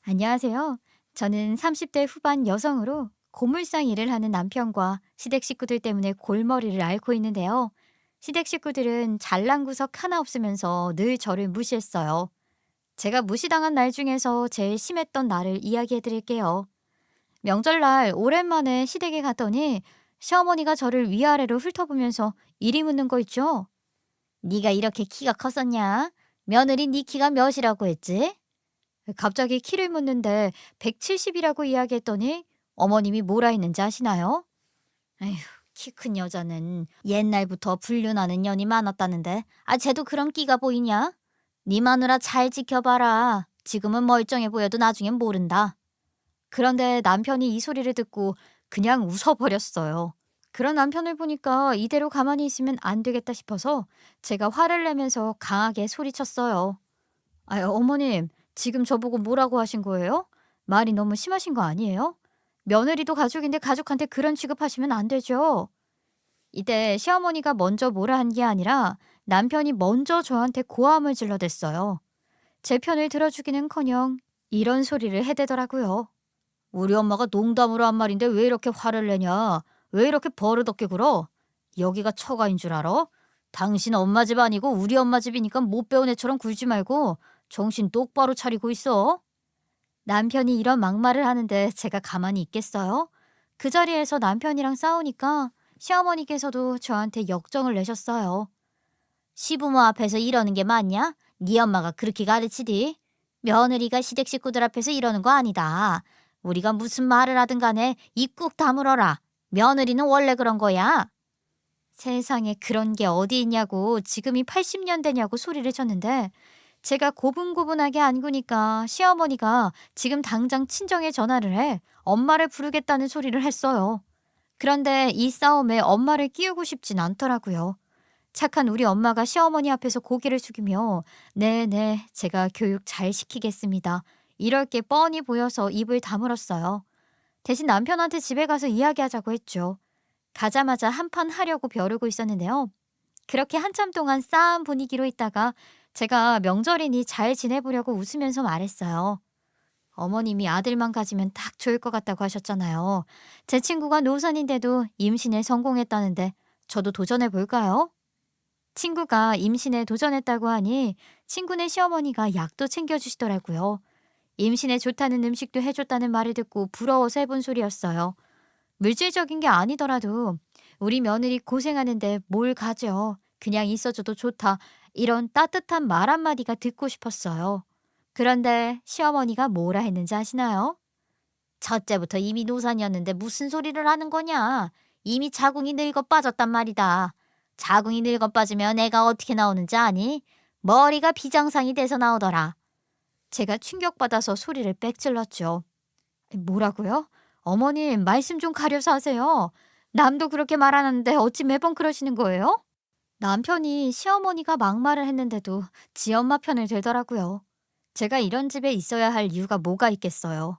안녕하세요. 저는 30대 후반 여성으로 고물상 일을 하는 남편과 시댁 식구들 때문에 골머리를 앓고 있는데요. 시댁 식구들은 잘난 구석 하나 없으면서 늘 저를 무시했어요. 제가 무시당한 날 중에서 제일 심했던 날을 이야기해 드릴게요. 명절날 오랜만에 시댁에 갔더니 시어머니가 저를 위아래로 훑어보면서 이리 묻는 거 있죠? 네가 이렇게 키가 컸었냐? 며느리 네 키가 몇이라고 했지? 갑자기 키를 묻는데 170이라고 이야기했더니 어머님이 뭐라 했는지 아시나요? 에휴, 키 큰 여자는 옛날부터 불륜하는 년이 많았다는데 쟤도 그런 끼가 보이냐? 네 마누라 잘 지켜봐라. 지금은 멀쩡해 보여도 나중엔 모른다. 그런데 남편이 이 소리를 듣고 그냥 웃어버렸어요. 그런 남편을 보니까 이대로 가만히 있으면 안 되겠다 싶어서 제가 화를 내면서 강하게 소리쳤어요. 어머님, 지금 저보고 뭐라고 하신 거예요? 말이 너무 심하신 거 아니에요? 며느리도 가족인데 가족한테 그런 취급하시면 안 되죠. 이때 시어머니가 먼저 뭐라 한 게 아니라 남편이 먼저 저한테 고함을 질러댔어요. 제 편을 들어주기는커녕 이런 소리를 해대더라고요. 우리 엄마가 농담으로 한 말인데 왜 이렇게 화를 내냐? 왜 이렇게 버릇없게 굴어? 여기가 처가인 줄 알아? 당신 엄마 집 아니고 우리 엄마 집이니까 못 배운 애처럼 굴지 말고 정신 똑바로 차리고 있어. 남편이 이런 막말을 하는데 제가 가만히 있겠어요? 그 자리에서 남편이랑 싸우니까 시어머니께서도 저한테 역정을 내셨어요. 시부모 앞에서 이러는 게 맞냐? 네 엄마가 그렇게 가르치디? 며느리가 시댁 식구들 앞에서 이러는 거 아니다. 우리가 무슨 말을 하든 간에 입 꾹 다물어라. 며느리는 원래 그런 거야. 세상에 그런 게 어디 있냐고 지금이 80년대냐고 소리를 쳤는데 제가 고분고분하게 안구니까 시어머니가 지금 당장 친정에 전화를 해 엄마를 부르겠다는 소리를 했어요. 그런데 이 싸움에 엄마를 끼우고 싶진 않더라고요. 착한 우리 엄마가 시어머니 앞에서 고개를 숙이며 네네 제가 교육 잘 시키겠습니다. 이럴 게 뻔히 보여서 입을 다물었어요. 대신 남편한테 집에 가서 이야기하자고 했죠. 가자마자 한판 하려고 벼르고 있었는데요. 그렇게 한참 동안 싸한 분위기로 있다가 제가 명절이니 잘 지내보려고 웃으면서 말했어요. 어머님이 아들만 가지면 딱 좋을 것 같다고 하셨잖아요. 제 친구가 노산인데도 임신에 성공했다는데 저도 도전해 볼까요? 친구가 임신에 도전했다고 하니 친구네 시어머니가 약도 챙겨주시더라고요. 임신에 좋다는 음식도 해줬다는 말을 듣고 부러워서 해본 소리였어요. 물질적인 게 아니더라도 우리 며느리 고생하는데 뭘 가져. 그냥 있어줘도 좋다. 이런 따뜻한 말 한마디가 듣고 싶었어요. 그런데 시어머니가 뭐라 했는지 아시나요? 첫째부터 이미 노산이었는데 무슨 소리를 하는 거냐? 이미 자궁이 늙어 빠졌단 말이다. 자궁이 늙어 빠지면 애가 어떻게 나오는지 아니? 머리가 비정상이 돼서 나오더라. 제가 충격받아서 소리를 빽 질렀죠. 뭐라고요? 어머님, 말씀 좀 가려서 하세요. 남도 그렇게 말하는데 어찌 매번 그러시는 거예요? 남편이 시어머니가 막말을 했는데도 지 엄마 편을 들더라고요. 제가 이런 집에 있어야 할 이유가 뭐가 있겠어요.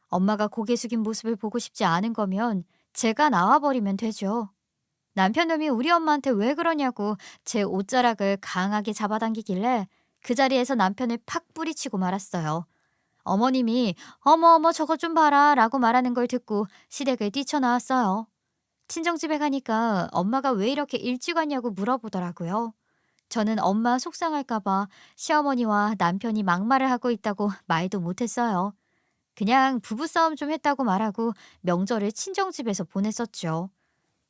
엄마가 고개 숙인 모습을 보고 싶지 않은 거면 제가 나와버리면 되죠. 남편놈이 우리 엄마한테 왜 그러냐고 제 옷자락을 강하게 잡아당기길래 그 자리에서 남편을 팍 뿌리치고 말았어요. 어머님이 어머 어머 저것 좀 봐라 라고 말하는 걸 듣고 시댁을 뛰쳐나왔어요. 친정집에 가니까 엄마가 왜 이렇게 일찍 왔냐고 물어보더라고요. 저는 엄마 속상할까봐 시어머니와 남편이 막말을 하고 있다고 말도 못했어요. 그냥 부부싸움 좀 했다고 말하고 명절을 친정집에서 보냈었죠.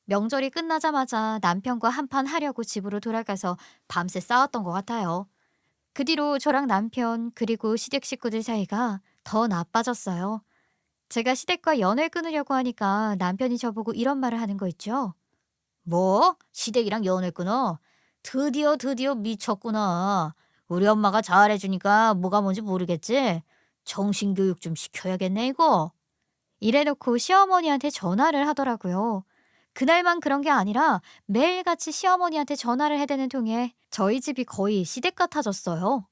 명절이 끝나자마자 남편과 한판 하려고 집으로 돌아가서 밤새 싸웠던 것 같아요. 그 뒤로 저랑 남편 그리고 시댁 식구들 사이가 더 나빠졌어요. 제가 시댁과 연을 끊으려고 하니까 남편이 저보고 이런 말을 하는 거 있죠. 뭐? 시댁이랑 연을 끊어? 드디어 미쳤구나. 우리 엄마가 잘해주니까 뭐가 뭔지 모르겠지? 정신교육 좀 시켜야겠네 이거. 이래놓고 시어머니한테 전화를 하더라고요. 그날만 그런 게 아니라 매일같이 시어머니한테 전화를 해대는 통에 저희 집이 거의 시댁 같아졌어요.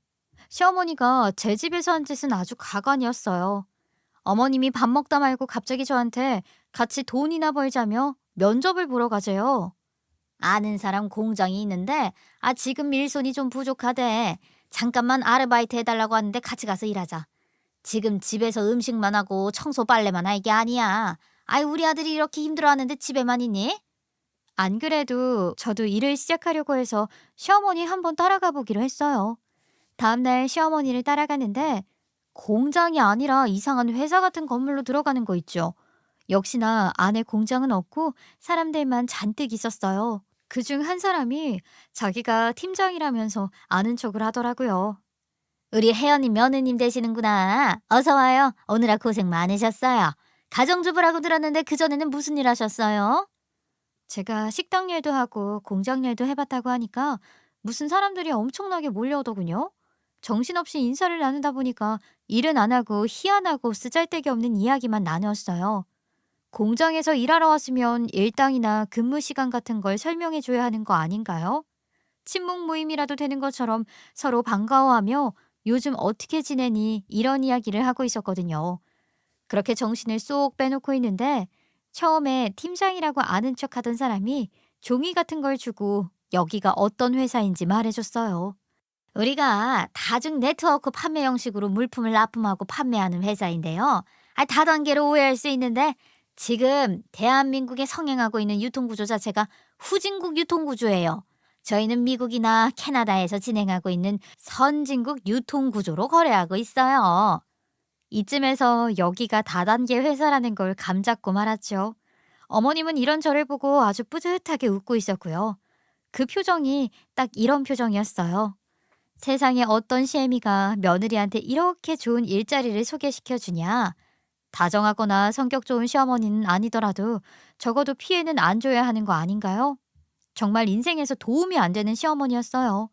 시어머니가 제 집에서 한 짓은 아주 가관이었어요. 어머님이 밥 먹다 말고 갑자기 저한테 같이 돈이나 벌자며 면접을 보러 가재요. 아는 사람 공장이 있는데 지금 일손이 좀 부족하대. 잠깐만 아르바이트 해달라고 하는데 같이 가서 일하자. 지금 집에서 음식만 하고 청소 빨래만 할 게 아니야. 아이, 우리 아들이 이렇게 힘들어하는데 집에만 있니? 안 그래도 저도 일을 시작하려고 해서 시어머니 한번 따라가 보기로 했어요. 다음날 시어머니를 따라가는데 공장이 아니라 이상한 회사 같은 건물로 들어가는 거 있죠. 역시나 안에 공장은 없고 사람들만 잔뜩 있었어요. 그중 한 사람이 자기가 팀장이라면서 아는 척을 하더라고요. 우리 혜연이 며느님 되시는구나. 어서 와요. 오느라 고생 많으셨어요. 가정주부라고 들었는데 그전에는 무슨 일 하셨어요? 제가 식당 일도 하고 공장 일도 해봤다고 하니까 무슨 사람들이 엄청나게 몰려오더군요. 정신없이 인사를 나누다 보니까 일은 안 하고 희한하고 쓰잘데기 없는 이야기만 나누었어요. 공장에서 일하러 왔으면 일당이나 근무 시간 같은 걸 설명해 줘야 하는 거 아닌가요? 친목 모임이라도 되는 것처럼 서로 반가워하며 요즘 어떻게 지내니 이런 이야기를 하고 있었거든요. 그렇게 정신을 쏙 빼놓고 있는데 처음에 팀장이라고 아는 척 하던 사람이 종이 같은 걸 주고 여기가 어떤 회사인지 말해줬어요. 우리가 다중 네트워크 판매 형식으로 물품을 납품하고 판매하는 회사인데요. 다단계로 오해할 수 있는데 지금 대한민국에 성행하고 있는 유통구조 자체가 후진국 유통구조예요. 저희는 미국이나 캐나다에서 진행하고 있는 선진국 유통구조로 거래하고 있어요. 이쯤에서 여기가 다단계 회사라는 걸 감잡고 말았죠. 어머님은 이런 저를 보고 아주 뿌듯하게 웃고 있었고요. 그 표정이 딱 이런 표정이었어요. 세상에 어떤 시애미가 며느리한테 이렇게 좋은 일자리를 소개시켜 주냐. 다정하거나 성격 좋은 시어머니는 아니더라도 적어도 피해는 안 줘야 하는 거 아닌가요? 정말 인생에서 도움이 안 되는 시어머니였어요.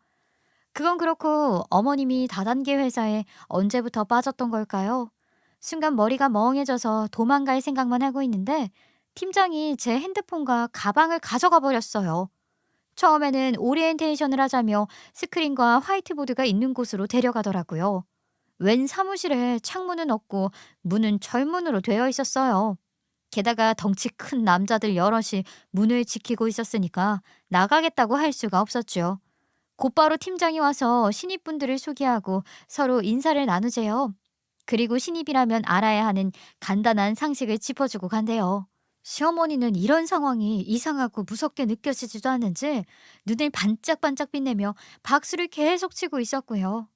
그건 그렇고 어머님이 다단계 회사에 언제부터 빠졌던 걸까요? 순간 머리가 멍해져서 도망갈 생각만 하고 있는데 팀장이 제 핸드폰과 가방을 가져가 버렸어요. 처음에는 오리엔테이션을 하자며 스크린과 화이트보드가 있는 곳으로 데려가더라고요. 웬 사무실에 창문은 없고 문은 철문으로 되어 있었어요. 게다가 덩치 큰 남자들 여럿이 문을 지키고 있었으니까 나가겠다고 할 수가 없었죠. 곧바로 팀장이 와서 신입분들을 소개하고 서로 인사를 나누재요. 그리고 신입이라면 알아야 하는 간단한 상식을 짚어주고 간대요. 시어머니는 이런 상황이 이상하고 무섭게 느껴지지도 않는지 눈을 반짝반짝 빛내며 박수를 계속 치고 있었고요.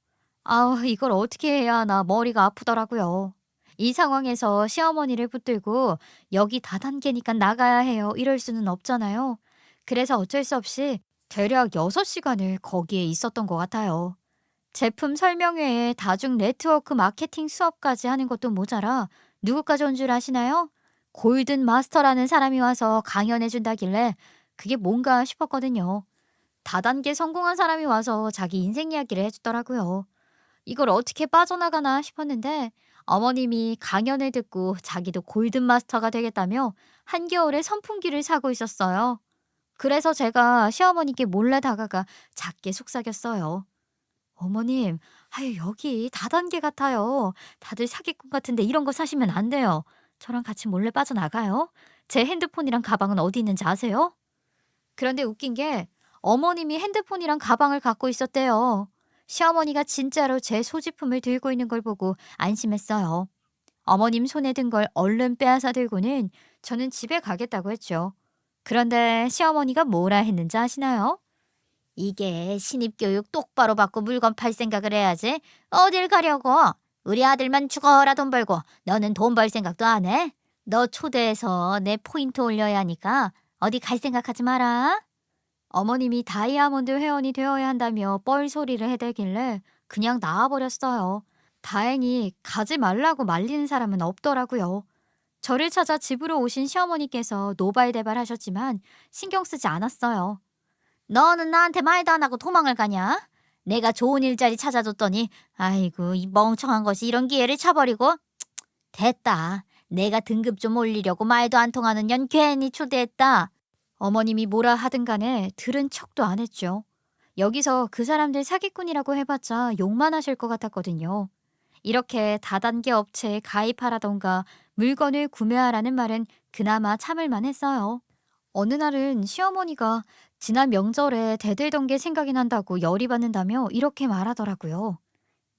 아우, 이걸 어떻게 해야 하나 머리가 아프더라고요. 이 상황에서 시어머니를 붙들고 여기 다단계니까 나가야 해요. 이럴 수는 없잖아요. 그래서 어쩔 수 없이 대략 6시간을 거기에 있었던 것 같아요. 제품 설명회에 다중 네트워크 마케팅 수업까지 하는 것도 모자라 누구까지 온 줄 아시나요? 골든 마스터라는 사람이 와서 강연해 준다길래 그게 뭔가 싶었거든요. 다단계 성공한 사람이 와서 자기 인생 이야기를 해주더라고요. 이걸 어떻게 빠져나가나 싶었는데 어머님이 강연을 듣고 자기도 골든 마스터가 되겠다며 한겨울에 선풍기를 사고 있었어요. 그래서 제가 시어머니께 몰래 다가가 작게 속삭였어요. 어머님, 아유, 여기 다단계 같아요. 다들 사기꾼 같은데 이런 거 사시면 안 돼요. 저랑 같이 몰래 빠져나가요. 제 핸드폰이랑 가방은 어디 있는지 아세요? 그런데 웃긴 게 어머님이 핸드폰이랑 가방을 갖고 있었대요. 시어머니가 진짜로 제 소지품을 들고 있는 걸 보고 안심했어요. 어머님 손에 든 걸 얼른 빼앗아 들고는 저는 집에 가겠다고 했죠. 그런데 시어머니가 뭐라 했는지 아시나요? 이게 신입교육 똑바로 받고 물건 팔 생각을 해야지. 어딜 가려고? 우리 아들만 죽어라 돈 벌고 너는 돈 벌 생각도 안 해? 너 초대해서 내 포인트 올려야 하니까 어디 갈 생각하지 마라. 어머님이 다이아몬드 회원이 되어야 한다며 뻘소리를 해대길래 그냥 나와버렸어요. 다행히 가지 말라고 말리는 사람은 없더라고요. 저를 찾아 집으로 오신 시어머니께서 노발대발하셨지만 신경 쓰지 않았어요. 너는 나한테 말도 안 하고 도망을 가냐? 내가 좋은 일자리 찾아줬더니 아이고 이 멍청한 것이 이런 기회를 차버리고 됐다. 내가 등급 좀 올리려고 말도 안 통하는 년 괜히 초대했다. 어머님이 뭐라 하든 간에 들은 척도 안 했죠. 여기서 그 사람들 사기꾼이라고 해봤자 욕만 하실 것 같았거든요. 이렇게 다단계 업체에 가입하라던가 물건을 구매하라는 말은 그나마 참을만 했어요. 어느 날은 시어머니가 지난 명절에 대들던 게 생각이 난다고 열이 받는다며 이렇게 말하더라고요.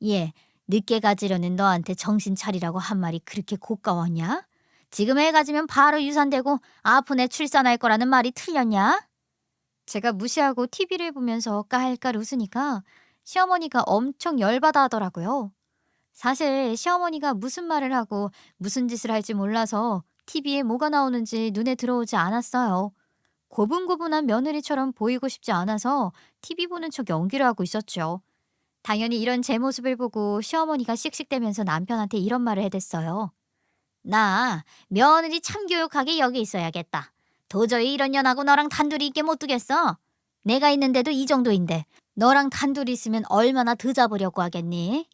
예, 늦게 가지려는 너한테 정신 차리라고 한 말이 그렇게 고가웠냐? 지금 애 가지면 바로 유산되고 아픈 애 출산할 거라는 말이 틀렸냐? 제가 무시하고 TV를 보면서 깔깔 웃으니까 시어머니가 엄청 열받아 하더라고요. 사실 시어머니가 무슨 말을 하고 무슨 짓을 할지 몰라서 TV에 뭐가 나오는지 눈에 들어오지 않았어요. 고분고분한 며느리처럼 보이고 싶지 않아서 TV 보는 척 연기를 하고 있었죠. 당연히 이런 제 모습을 보고 시어머니가 씩씩대면서 남편한테 이런 말을 해댔어요. 나 며느리 참교육하게 여기 있어야겠다. 도저히 이런 년하고 너랑 단둘이 있게 못 두겠어. 내가 있는데도 이 정도인데 너랑 단둘이 있으면 얼마나 더 잡으려고 하겠니?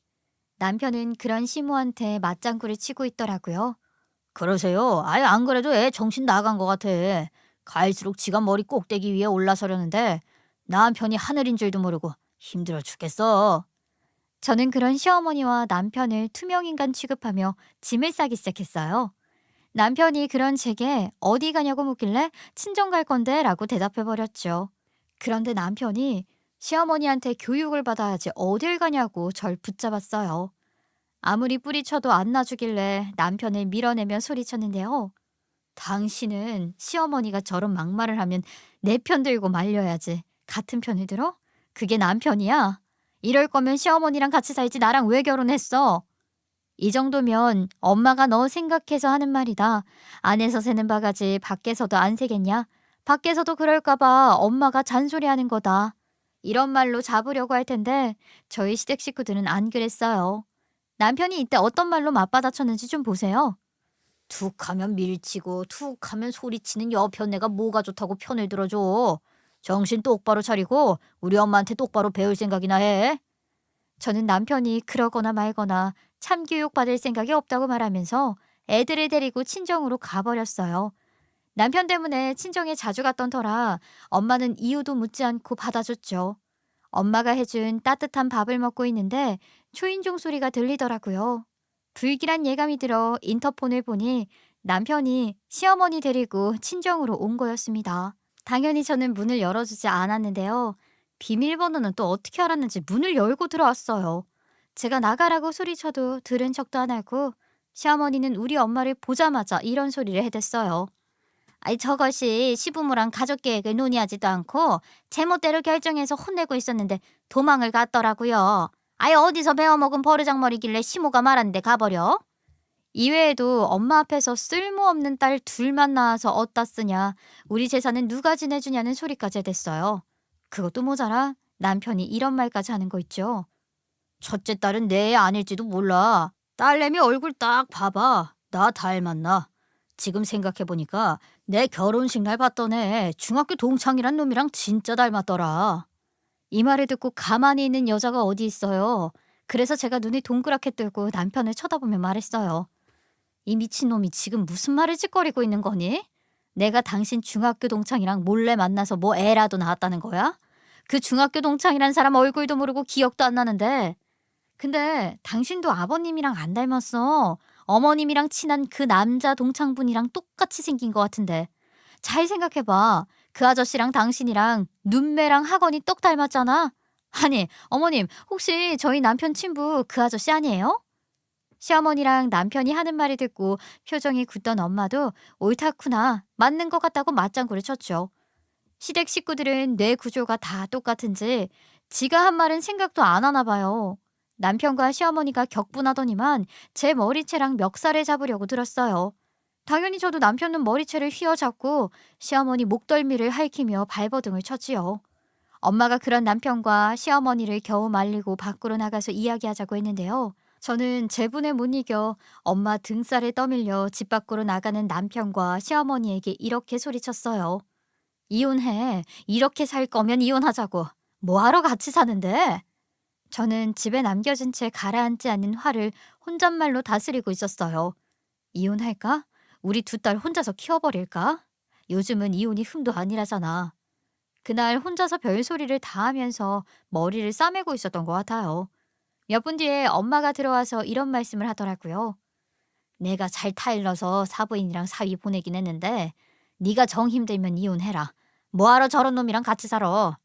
남편은 그런 시모한테 맞장구를 치고 있더라고요. 그러세요? 아예 안 그래도 애 정신 나간 것 같아. 갈수록 지가 머리 꼭대기 위에 올라서려는데 남편이 하늘인 줄도 모르고 힘들어 죽겠어. 저는 그런 시어머니와 남편을 투명인간 취급하며 짐을 싸기 시작했어요. 남편이 그런 제게 어디 가냐고 묻길래 친정 갈 건데 라고 대답해버렸죠. 그런데 남편이 시어머니한테 교육을 받아야지 어딜 가냐고 절 붙잡았어요. 아무리 뿌리쳐도 안 놔주길래 남편을 밀어내며 소리쳤는데요. 당신은 시어머니가 저런 막말을 하면 내 편 들고 말려야지. 같은 편을 들어? 그게 남편이야? 이럴 거면 시어머니랑 같이 살지 나랑 왜 결혼했어? 이 정도면 엄마가 너 생각해서 하는 말이다. 안에서 새는 바가지 밖에서도 안 새겠냐? 밖에서도 그럴까 봐 엄마가 잔소리하는 거다. 이런 말로 잡으려고 할 텐데 저희 시댁 식구들은 안 그랬어요. 남편이 이때 어떤 말로 맞받아쳤는지 좀 보세요. 툭 하면 밀치고 툭 하면 소리치는 여편 내가 뭐가 좋다고 편을 들어줘. 정신 똑바로 차리고 우리 엄마한테 똑바로 배울 생각이나 해. 저는 남편이 그러거나 말거나 참교육 받을 생각이 없다고 말하면서 애들을 데리고 친정으로 가버렸어요. 남편 때문에 친정에 자주 갔던 터라 엄마는 이유도 묻지 않고 받아줬죠. 엄마가 해준 따뜻한 밥을 먹고 있는데 초인종 소리가 들리더라고요. 불길한 예감이 들어 인터폰을 보니 남편이 시어머니 데리고 친정으로 온 거였습니다. 당연히 저는 문을 열어주지 않았는데요. 비밀번호는 또 어떻게 알았는지 문을 열고 들어왔어요. 제가 나가라고 소리쳐도 들은 척도 안 하고 시어머니는 우리 엄마를 보자마자 이런 소리를 해댔어요. 아이 저것이 시부모랑 가족 계획을 논의하지도 않고 제멋대로 결정해서 혼내고 있었는데 도망을 갔더라고요. 아이 어디서 배워먹은 버르장머리길래 시모가 말하는데 가버려? 이외에도 엄마 앞에서 쓸모없는 딸 둘만 낳아서 어디다 쓰냐, 우리 재산은 누가 지내주냐는 소리까지 해댔어요. 그것도 모자라 남편이 이런 말까지 하는 거 있죠. 첫째 딸은 내 애 아닐지도 몰라. 딸내미 얼굴 딱 봐봐. 나 닮았나? 지금 생각해보니까 내 결혼식 날 봤던 애 중학교 동창이란 놈이랑 진짜 닮았더라. 이 말을 듣고 가만히 있는 여자가 어디 있어요. 그래서 제가 눈이 동그랗게 뜨고 남편을 쳐다보며 말했어요. 이 미친놈이 지금 무슨 말을 짓거리고 있는 거니? 내가 당신 중학교 동창이랑 몰래 만나서 뭐 애라도 낳았다는 거야? 그 중학교 동창이란 사람 얼굴도 모르고 기억도 안 나는데. 근데 당신도 아버님이랑 안 닮았어. 어머님이랑 친한 그 남자 동창분이랑 똑같이 생긴 것 같은데. 잘 생각해봐. 그 아저씨랑 당신이랑 눈매랑 학원이 똑 닮았잖아. 아니, 어머님, 혹시 저희 남편 친부 그 아저씨 아니에요? 시어머니랑 남편이 하는 말을 듣고 표정이 굳던 엄마도 옳다구나, 맞는 것 같다고 맞장구를 쳤죠. 시댁 식구들은 뇌 구조가 다 똑같은지 지가 한 말은 생각도 안 하나 봐요. 남편과 시어머니가 격분하더니만 제 머리채랑 멱살을 잡으려고 들었어요. 당연히 저도 남편은 머리채를 휘어잡고 시어머니 목덜미를 핥히며 발버둥을 쳤지요. 엄마가 그런 남편과 시어머니를 겨우 말리고 밖으로 나가서 이야기하자고 했는데요. 저는 제분에 못 이겨 엄마 등살에 떠밀려 집 밖으로 나가는 남편과 시어머니에게 이렇게 소리쳤어요. 이혼해. 이렇게 살 거면 이혼하자고. 뭐하러 같이 사는데? 저는 집에 남겨진 채 가라앉지 않는 화를 혼잣말로 다스리고 있었어요. 이혼할까? 우리 두 딸 혼자서 키워버릴까? 요즘은 이혼이 흠도 아니라잖아. 그날 혼자서 별소리를 다 하면서 머리를 싸매고 있었던 것 같아요. 몇 분 뒤에 엄마가 들어와서 이런 말씀을 하더라고요. 내가 잘 타일러서 사부인이랑 사위 보내긴 했는데 네가 정 힘들면 이혼해라. 뭐하러 저런 놈이랑 같이 살아.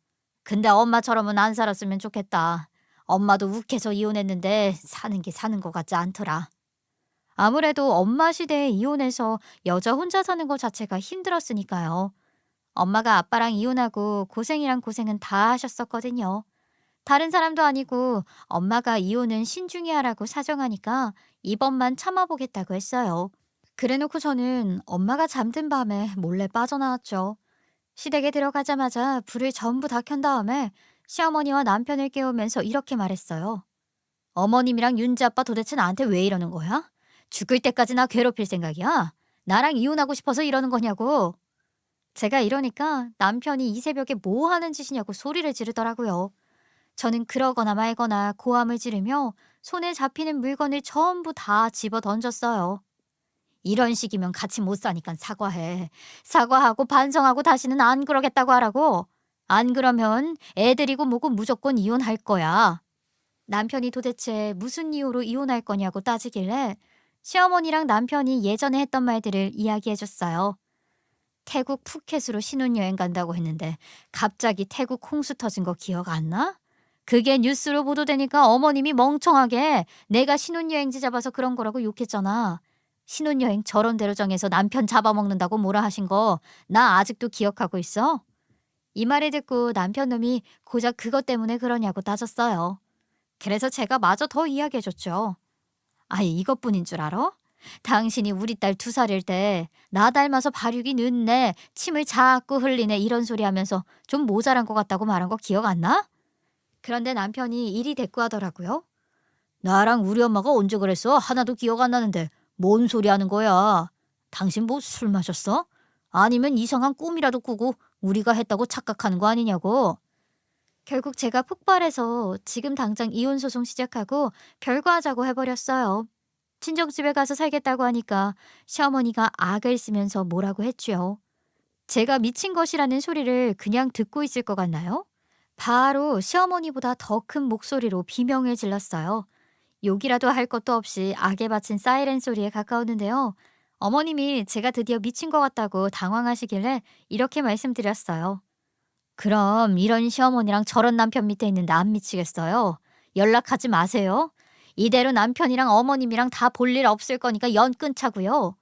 근데 엄마처럼은 안 살았으면 좋겠다. 엄마도 욱해서 이혼했는데 사는 게 사는 것 같지 않더라. 아무래도 엄마 시대에 이혼해서 여자 혼자 사는 것 자체가 힘들었으니까요. 엄마가 아빠랑 이혼하고 고생이랑 고생은 다 하셨었거든요. 다른 사람도 아니고 엄마가 이혼은 신중히 하라고 사정하니까 이번만 참아보겠다고 했어요. 그래놓고 저는 엄마가 잠든 밤에 몰래 빠져나왔죠. 시댁에 들어가자마자 불을 전부 다 켠 다음에 시어머니와 남편을 깨우면서 이렇게 말했어요. 어머님이랑 윤지 아빠 도대체 나한테 왜 이러는 거야? 죽을 때까지 나 괴롭힐 생각이야? 나랑 이혼하고 싶어서 이러는 거냐고. 제가 이러니까 남편이 이 새벽에 뭐 하는 짓이냐고 소리를 지르더라고요. 저는 그러거나 말거나 고함을 지르며 손에 잡히는 물건을 전부 다 집어 던졌어요. 이런 식이면 같이 못 사니까 사과해. 사과하고 반성하고 다시는 안 그러겠다고 하라고. 안 그러면 애들이고 뭐고 무조건 이혼할 거야. 남편이 도대체 무슨 이유로 이혼할 거냐고 따지길래 시어머니랑 남편이 예전에 했던 말들을 이야기해줬어요. 태국 푸켓으로 신혼여행 간다고 했는데 갑자기 태국 홍수 터진 거 기억 안 나? 그게 뉴스로 보도되니까 어머님이 멍청하게 내가 신혼여행지 잡아서 그런 거라고 욕했잖아. 신혼여행 저런 대로 정해서 남편 잡아먹는다고 뭐라 하신 거 나 아직도 기억하고 있어? 이 말을 듣고 남편 놈이 고작 그것 때문에 그러냐고 따졌어요. 그래서 제가 마저 더 이야기해줬죠. 아예 이것뿐인 줄 알아? 당신이 우리 딸 2살일 때 나 닮아서 발육이 늦네, 침을 자꾸 흘리네 이런 소리 하면서 좀 모자란 것 같다고 말한 거 기억 안 나? 그런데 남편이 이리 대꾸하더라고요. 나랑 우리 엄마가 언제 그랬어? 하나도 기억 안 나는데 뭔 소리 하는 거야? 당신 뭐 술 마셨어? 아니면 이상한 꿈이라도 꾸고 우리가 했다고 착각하는 거 아니냐고. 결국 제가 폭발해서 지금 당장 이혼 소송 시작하고 별거하자고 해버렸어요. 친정집에 가서 살겠다고 하니까 시어머니가 악을 쓰면서 뭐라고 했죠. 제가 미친 것이라는 소리를 그냥 듣고 있을 것 같나요? 바로 시어머니보다 더 큰 목소리로 비명을 질렀어요. 욕이라도 할 것도 없이 악에 바친 사이렌 소리에 가까웠는데요. 어머님이 제가 드디어 미친 것 같다고 당황하시길래 이렇게 말씀드렸어요. 그럼 이런 시어머니랑 저런 남편 밑에 있는데 안 미치겠어요? 연락하지 마세요. 이대로 남편이랑 어머님이랑 다 볼 일 없을 거니까 연 끊자고요.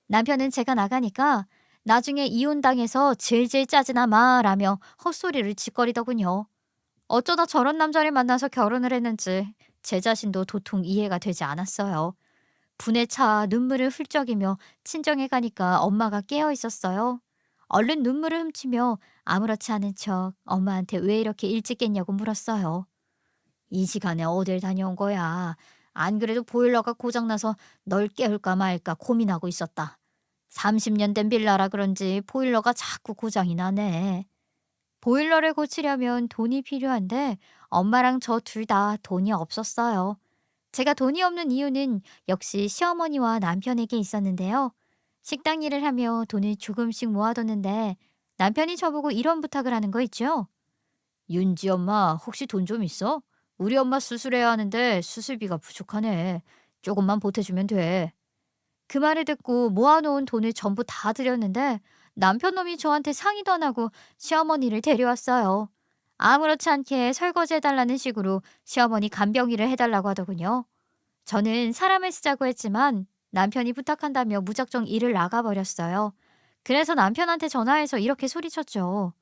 남편은 제가 나가니까 나중에 이혼당해서 질질 짜지나 마라며 헛소리를 짓거리더군요. 어쩌다 저런 남자를 만나서 결혼을 했는지 제 자신도 도통 이해가 되지 않았어요. 분에 차 눈물을 훌쩍이며 친정에 가니까 엄마가 깨어 있었어요. 얼른 눈물을 훔치며 아무렇지 않은 척 엄마한테 왜 이렇게 일찍 깼냐고 물었어요. 이 시간에 어딜 다녀온 거야? 안 그래도 보일러가 고장나서 널 깨울까 말까 고민하고 있었다. 30년 된 빌라라 그런지 보일러가 자꾸 고장이 나네. 보일러를 고치려면 돈이 필요한데 엄마랑 저 둘 다 돈이 없었어요. 제가 돈이 없는 이유는 역시 시어머니와 남편에게 있었는데요. 식당 일을 하며 돈을 조금씩 모아뒀는데 남편이 저보고 이런 부탁을 하는 거 있죠. 윤지 엄마 혹시 돈 좀 있어? 우리 엄마 수술해야 하는데 수술비가 부족하네. 조금만 보태주면 돼. 그 말을 듣고 모아놓은 돈을 전부 다 드렸는데 남편 놈이 저한테 상의도 안 하고 시어머니를 데려왔어요. 아무렇지 않게 설거지해달라는 식으로 시어머니 간병일을 해달라고 하더군요. 저는 사람을 쓰자고 했지만 남편이 부탁한다며 무작정 일을 나가버렸어요. 그래서 남편한테 전화해서 이렇게 소리쳤죠.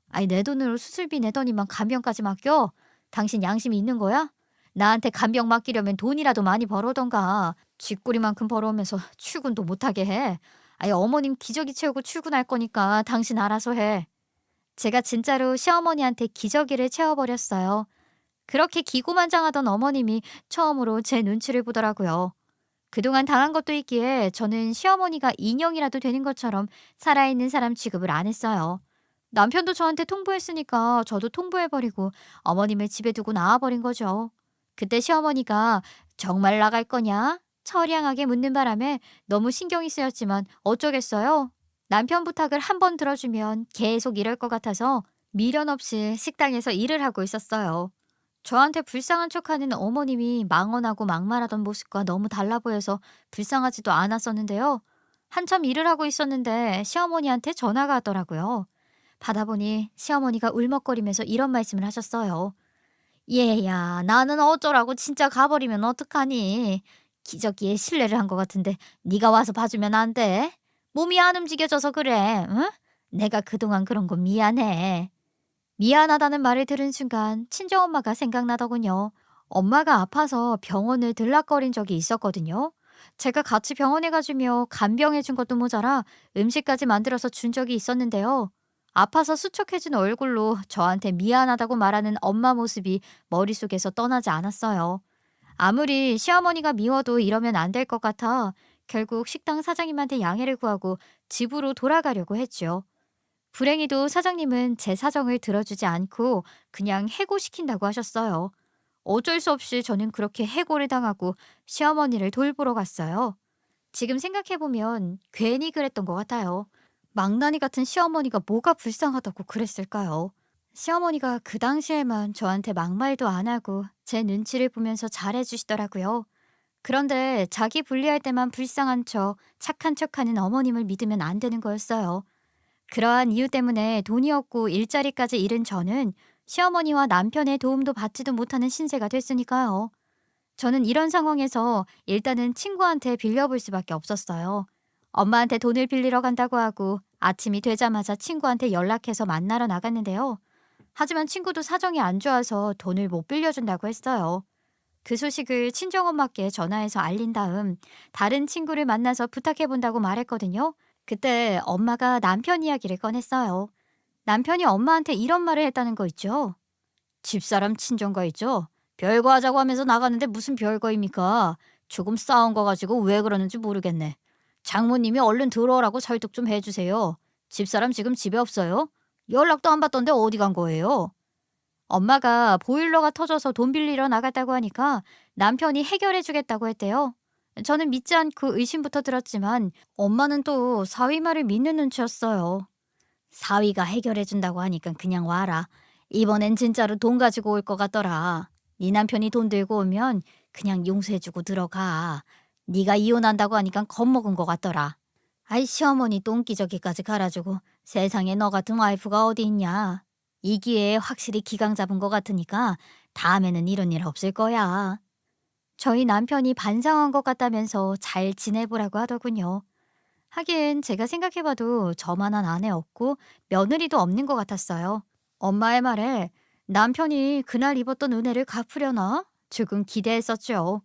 아니 내 돈으로 수술비 내더니만 간병까지 맡겨? 당신 양심이 있는 거야? 나한테 간병 맡기려면 돈이라도 많이 벌어던가. 쥐꼬리만큼 벌어오면서 출근도 못하게 해. 아니 어머님 기저귀 채우고 출근할 거니까 당신 알아서 해. 제가 진짜로 시어머니한테 기저귀를 채워버렸어요. 그렇게 기고만장하던 어머님이 처음으로 제 눈치를 보더라고요. 그동안 당한 것도 있기에 저는 시어머니가 인형이라도 되는 것처럼 살아있는 사람 취급을 안 했어요. 남편도 저한테 통보했으니까 저도 통보해버리고 어머님을 집에 두고 나와버린 거죠. 그때 시어머니가 정말 나갈 거냐? 처량하게 묻는 바람에 너무 신경이 쓰였지만 어쩌겠어요. 남편 부탁을 한 번 들어주면 계속 이럴 것 같아서 미련 없이 식당에서 일을 하고 있었어요. 저한테 불쌍한 척하는 어머님이 망언하고 막말하던 모습과 너무 달라 보여서 불쌍하지도 않았었는데요. 한참 일을 하고 있었는데 시어머니한테 전화가 왔더라고요. 받아보니 시어머니가 울먹거리면서 이런 말씀을 하셨어요. 얘야, 나는 어쩌라고 진짜 가버리면 어떡하니? 기저귀에 실례를 한 것 같은데 네가 와서 봐주면 안 돼? 몸이 안 움직여져서 그래, 응? 내가 그동안 그런 거 미안해. 미안하다는 말을 들은 순간 친정엄마가 생각나더군요. 엄마가 아파서 병원을 들락거린 적이 있었거든요. 제가 같이 병원에 가주며 간병해 준 것도 모자라 음식까지 만들어서 준 적이 있었는데요. 아파서 수척해진 얼굴로 저한테 미안하다고 말하는 엄마 모습이 머릿속에서 떠나지 않았어요. 아무리 시어머니가 미워도 이러면 안 될 것 같아 결국 식당 사장님한테 양해를 구하고 집으로 돌아가려고 했죠. 불행히도 사장님은 제 사정을 들어주지 않고 그냥 해고시킨다고 하셨어요. 어쩔 수 없이 저는 그렇게 해고를 당하고 시어머니를 돌보러 갔어요. 지금 생각해보면 괜히 그랬던 것 같아요. 망나니 같은 시어머니가 뭐가 불쌍하다고 그랬을까요? 시어머니가 그 당시에만 저한테 막말도 안 하고 제 눈치를 보면서 잘해주시더라고요. 그런데 자기 불리할 때만 불쌍한 척, 착한 척하는 어머님을 믿으면 안 되는 거였어요. 그러한 이유 때문에 돈이 없고 일자리까지 잃은 저는 시어머니와 남편의 도움도 받지도 못하는 신세가 됐으니까요. 저는 이런 상황에서 일단은 친구한테 빌려볼 수밖에 없었어요. 엄마한테 돈을 빌리러 간다고 하고 아침이 되자마자 친구한테 연락해서 만나러 나갔는데요. 하지만 친구도 사정이 안 좋아서 돈을 못 빌려준다고 했어요. 그 소식을 친정엄마께 전화해서 알린 다음 다른 친구를 만나서 부탁해본다고 말했거든요. 그때 엄마가 남편 이야기를 꺼냈어요. 남편이 엄마한테 이런 말을 했다는 거 있죠. 집사람 친정가 있죠. 별거 하자고 하면서 나갔는데 무슨 별거입니까? 조금 싸운 거 가지고 왜 그러는지 모르겠네. 장모님이 얼른 들어오라고 설득 좀 해주세요. 집사람 지금 집에 없어요. 연락도 안 받던데 어디 간 거예요? 엄마가 보일러가 터져서 돈 빌리러 나갔다고 하니까 남편이 해결해 주겠다고 했대요. 저는 믿지 않고 의심부터 들었지만 엄마는 또 사위 말을 믿는 눈치였어요. 사위가 해결해 준다고 하니까 그냥 와라. 이번엔 진짜로 돈 가지고 올 것 같더라. 네 남편이 돈 들고 오면 그냥 용서해주고 들어가. 네가 이혼한다고 하니까 겁먹은 것 같더라. 아이 시어머니 똥기저귀까지 갈아주고 세상에 너 같은 와이프가 어디 있냐. 이 기회에 확실히 기강 잡은 것 같으니까 다음에는 이런 일 없을 거야. 저희 남편이 반성한 것 같다면서 잘 지내보라고 하더군요. 하긴 제가 생각해봐도 저만한 아내 없고 며느리도 없는 것 같았어요. 엄마의 말에 남편이 그날 입었던 은혜를 갚으려나? 조금 기대했었죠.